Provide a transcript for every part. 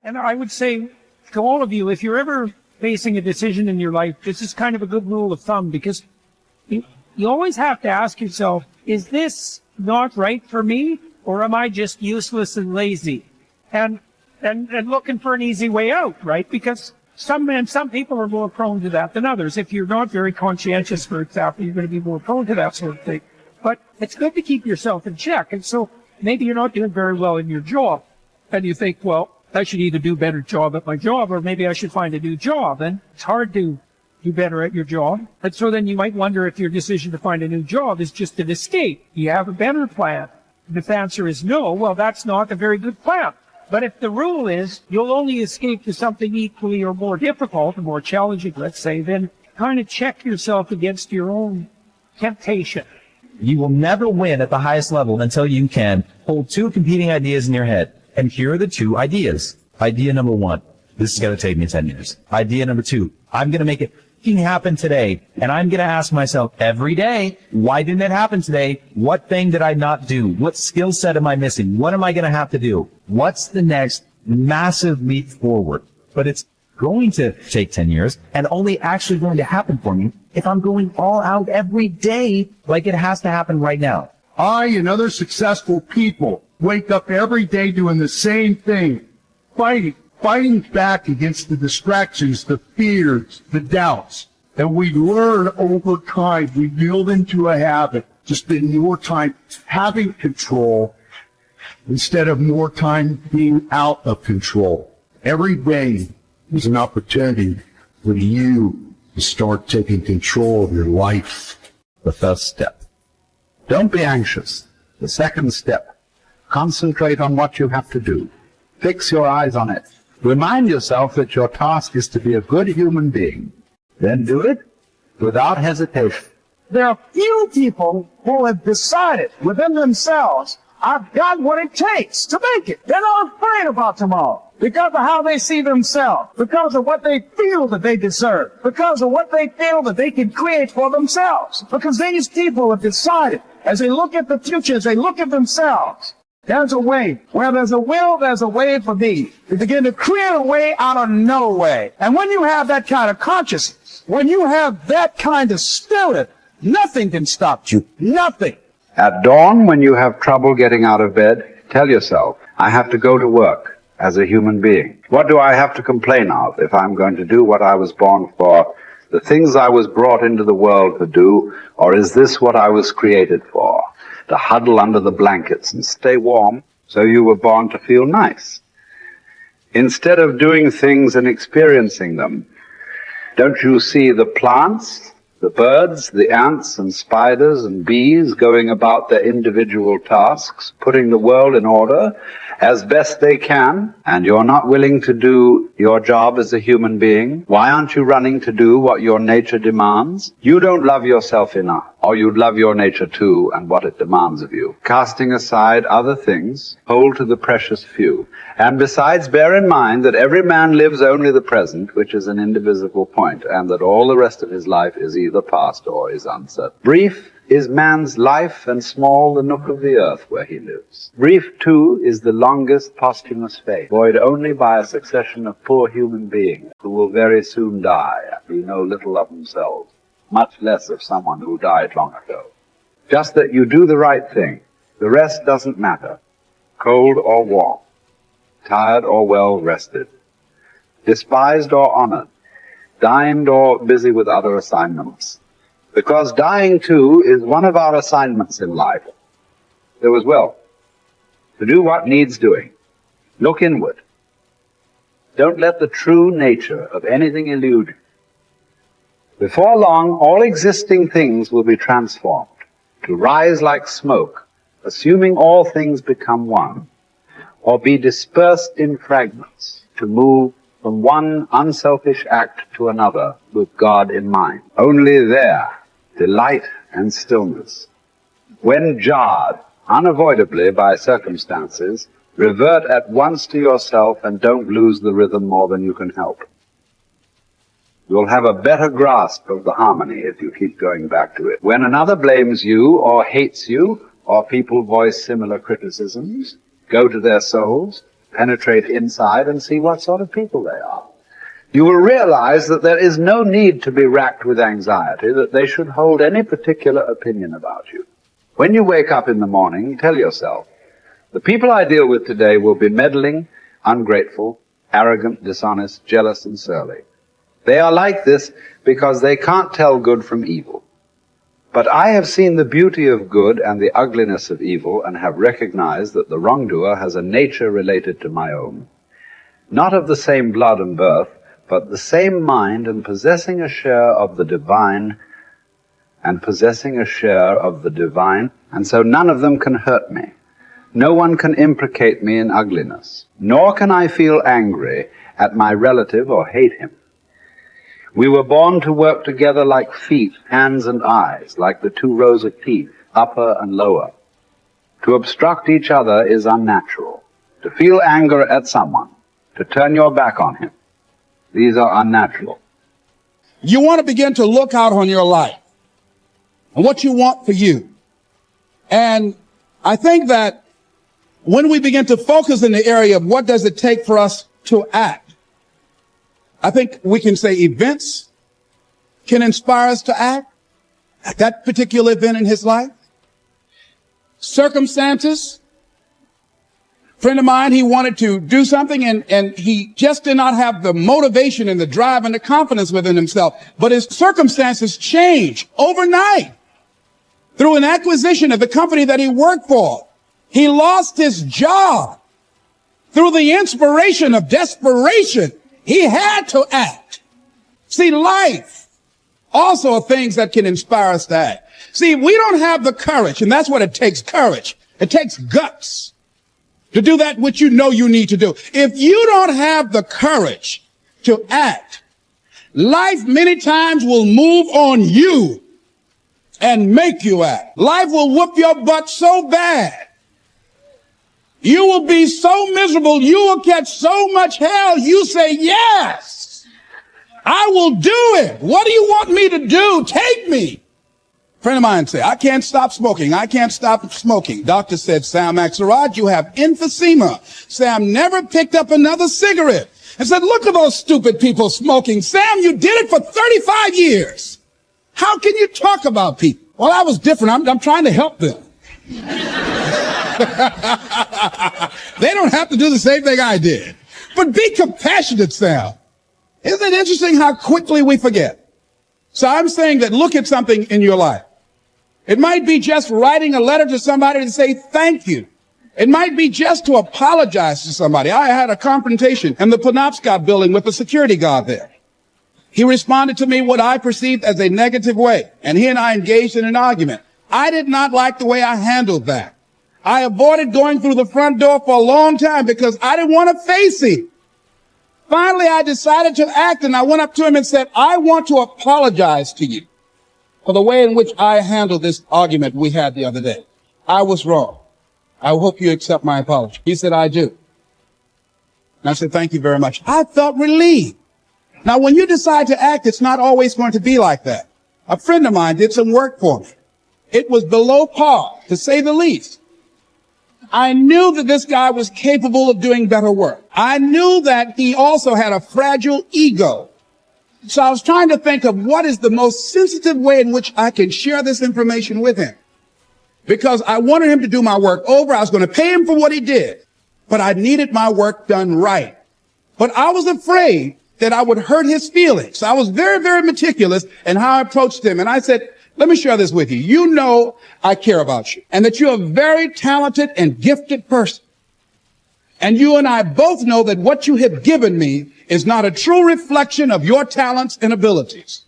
And I would say to all of you, if you're ever facing a decision in your life, this is kind of a good rule of thumb, because you always have to ask yourself, is this not right for me, or am I just useless and lazy? And looking for an easy way out, right? Because some people are more prone to that than others. If you're not very conscientious, for example, you're going to be more prone to that sort of thing. But it's good to keep yourself in check. And so maybe you're not doing very well in your job, and you think, well, I should either do a better job at my job, or maybe I should find a new job. And it's hard to do better at your job. And so then you might wonder if your decision to find a new job is just an escape. You have a better plan. And if the answer is no, well, that's not a very good plan. But if the rule is you'll only escape to something equally or more difficult, or more challenging, let's say, then kind of check yourself against your own temptation. You will never win at the highest level until you can hold two competing ideas in your head. And here are the two ideas. Idea number one, this is going to take me 10 years. Idea number two, I'm going to make it happen today. And I'm going to ask myself every day, why didn't it happen today? What thing did I not do? What skill set am I missing? What am I going to have to do? What's the next massive leap forward? But it's going to take 10 years and only actually going to happen for me if I'm going all out every day like it has to happen right now. I and other successful people wake up every day doing the same thing, fighting back against the distractions, the fears, the doubts. And we learn over time, we build into a habit to spend more time having control instead of more time being out of control. Every day is an opportunity for you to start taking control of your life. The first step. Don't be anxious. The second step. Concentrate on what you have to do. Fix your eyes on it. Remind yourself that your task is to be a good human being. Then do it without hesitation. There are few people who have decided within themselves, I've got what it takes to make it. They're not afraid about tomorrow because of how they see themselves, because of what they feel that they deserve, because of what they feel that they can create for themselves. Because these people have decided, as they look at the future, as they look at themselves, there's a way. Where there's a will, there's a way for thee. You begin to create a way out of no way. And when you have that kind of consciousness, when you have that kind of spirit, nothing can stop you. Nothing. At dawn, when you have trouble getting out of bed, tell yourself, I have to go to work as a human being. What do I have to complain of if I'm going to do what I was born for, the things I was brought into the world to do, or is this what I was created for? To huddle under the blankets and stay warm, so you were born to feel nice. Instead of doing things and experiencing them, don't you see the plants, the birds, the ants and spiders and bees going about their individual tasks, putting the world in order as best they can, and you're not willing to do your job as a human being? Why aren't you running to do what your nature demands? You don't love yourself enough, or you love your nature too and what it demands of you. Casting aside other things, hold to the precious few. And besides, bear in mind that every man lives only the present, which is an indivisible point, and that all the rest of his life is either past or is uncertain. Brief is man's life, and small the nook of the earth where he lives. Brief, too, is the longest posthumous fate, void only by a succession of poor human beings who will very soon die, and who know little of themselves, much less of someone who died long ago. Just that you do the right thing. The rest doesn't matter, cold or warm, tired or well rested, despised or honored, dined or busy with other assignments. Because dying, too, is one of our assignments in life. Do as well. To do what needs doing. Look inward. Don't let the true nature of anything elude you. Before long, all existing things will be transformed, to rise like smoke, assuming all things become one, or be dispersed in fragments, to move from one unselfish act to another with God in mind. Only there, delight and stillness. When jarred, unavoidably by circumstances, revert at once to yourself and don't lose the rhythm more than you can help. You'll have a better grasp of the harmony if you keep going back to it. When another blames you or hates you, or people voice similar criticisms, go to their souls, Penetrate inside and see what sort of people they are. You will realize that there is no need to be racked with anxiety that they should hold any particular opinion about you. When you wake up in the morning, tell yourself, the people I deal with today will be meddling, ungrateful, arrogant, dishonest, jealous, and surly. They are like this because they can't tell good from evil. But I have seen the beauty of good and the ugliness of evil, and have recognized that the wrongdoer has a nature related to my own. Not of the same blood and birth, but the same mind, and possessing a share of the divine, and so none of them can hurt me. No one can imprecate me in ugliness, nor can I feel angry at my relative or hate him. We were born to work together like feet, hands, and eyes, like the two rows of teeth, upper and lower. To obstruct each other is unnatural. To feel anger at someone, to turn your back on him, these are unnatural. You want to begin to look out on your life and what you want for you. And I think that when we begin to focus in the area of what does it take for us to act, I think we can say events can inspire us to act. That particular event in his life. Circumstances. A friend of mine, he wanted to do something and he just did not have the motivation and the drive and the confidence within himself. But his circumstances changed overnight through an acquisition of the company that he worked for. He lost his job through the inspiration of desperation. He had to act. See, life also are things that can inspire us to act. See, we don't have the courage, and that's what it takes, courage. It takes guts to do that which you know you need to do. If you don't have the courage to act, life many times will move on you and make you act. Life will whoop your butt so bad. You will be so miserable. You will catch so much hell. You say, yes, I will do it. What do you want me to do? Take me. A friend of mine said, I can't stop smoking. I can't stop smoking. Doctor said, Sam Axelrod, you have emphysema. Sam never picked up another cigarette and said, look at those stupid people smoking. Sam, you did it for 35 years. How can you talk about people? Well, I was different. I'm trying to help them. They don't have to do the same thing I did. But be compassionate, Sam. Isn't it interesting how quickly we forget? So I'm saying that look at something in your life. It might be just writing a letter to somebody to say thank you. It might be just to apologize to somebody. I had a confrontation in the Penobscot building with the security guard there. He responded to me what I perceived as a negative way, and he and I engaged in an argument. I did not like the way I handled that. I avoided going through the front door for a long time because I didn't want to face him. Finally, I decided to act, and I went up to him and said, I want to apologize to you for the way in which I handled this argument we had the other day. I was wrong. I hope you accept my apology. He said, I do. And I said, thank you very much. I felt relieved. Now, when you decide to act, it's not always going to be like that. A friend of mine did some work for me. It was below par, to say the least. I knew that this guy was capable of doing better work. I knew that he also had a fragile ego. So I was trying to think of what is the most sensitive way in which I can share this information with him. Because I wanted him to do my work over. I was going to pay him for what he did. But I needed my work done right. But I was afraid that I would hurt his feelings. So I was very, very meticulous in how I approached him. And I said, let me share this with you. You know I care about you and that you're a very talented and gifted person. And you and I both know that what you have given me is not a true reflection of your talents and abilities.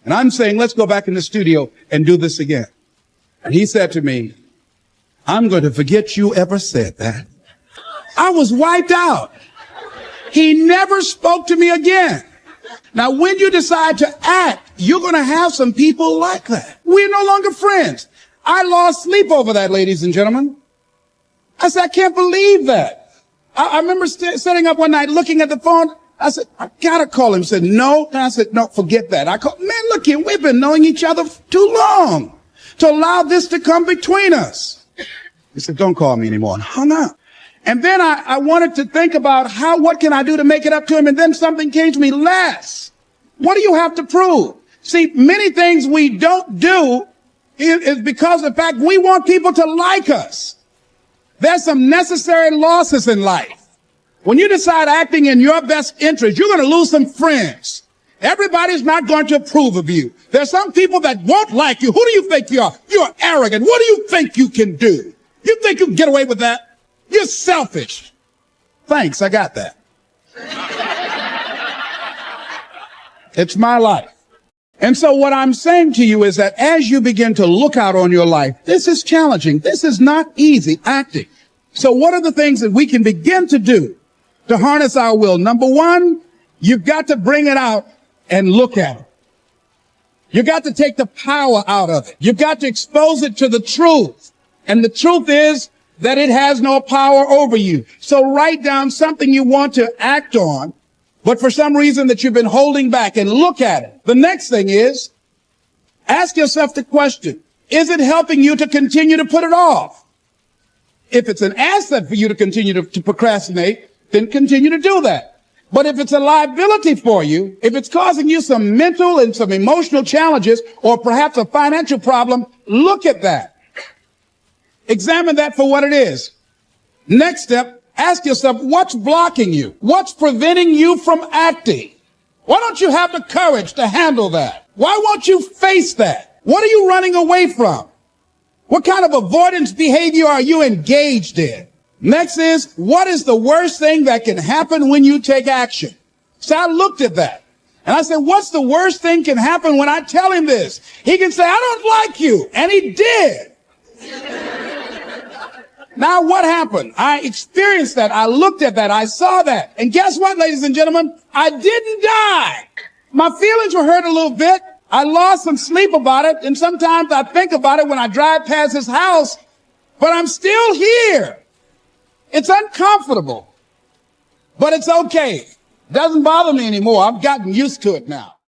And I'm saying, let's go back in the studio and do this again. And he said to me, I'm going to forget you ever said that. I was wiped out. He never spoke to me again. Now, when you decide to act, you're going to have some people like that. We're no longer friends. I lost sleep over that, ladies and gentlemen. I said, I can't believe that. I remember sitting up one night looking at the phone. I said, I got to call him. He said, no. And I said, no, forget that. I called, man, look here. We've been knowing each other too long to allow this to come between us. He said, don't call me anymore. And hung up. And then I wanted to think about what can I do to make it up to him? And then something came to me, Les, what do you have to prove? See, many things we don't do is because of the fact we want people to like us. There's some necessary losses in life. When you decide acting in your best interest, you're going to lose some friends. Everybody's not going to approve of you. There's some people that won't like you. Who do you think you are? You're arrogant. What do you think you can do? You think you can get away with that? You're selfish. Thanks, I got that. It's my life. And so what I'm saying to you is that as you begin to look out on your life, this is challenging. This is not easy acting. So what are the things that we can begin to do to harness our will? Number one, you've got to bring it out and look at it. You've got to take the power out of it. You've got to expose it to the truth. And the truth is that it has no power over you. So write down something you want to act on, but for some reason that you've been holding back, and look at it. The next thing is, ask yourself the question, is it helping you to continue to put it off? If it's an asset for you to continue to procrastinate, then continue to do that. But if it's a liability for you, if it's causing you some mental and some emotional challenges, or perhaps a financial problem, look at that. Examine that for what it is. Next step, ask yourself, what's blocking you? What's preventing you from acting? Why don't you have the courage to handle that? Why won't you face that? What are you running away from? What kind of avoidance behavior are you engaged in? Next is, what is the worst thing that can happen when you take action? So I looked at that. And I said, what's the worst thing can happen when I tell him this? He can say, I don't like you. And he did. Now, what happened? I experienced that. I looked at that. I saw that. And guess what, ladies and gentlemen? I didn't die. My feelings were hurt a little bit. I lost some sleep about it. And sometimes I think about it when I drive past his house. But I'm still here. It's uncomfortable. But it's okay. Doesn't bother me anymore. I've gotten used to it now.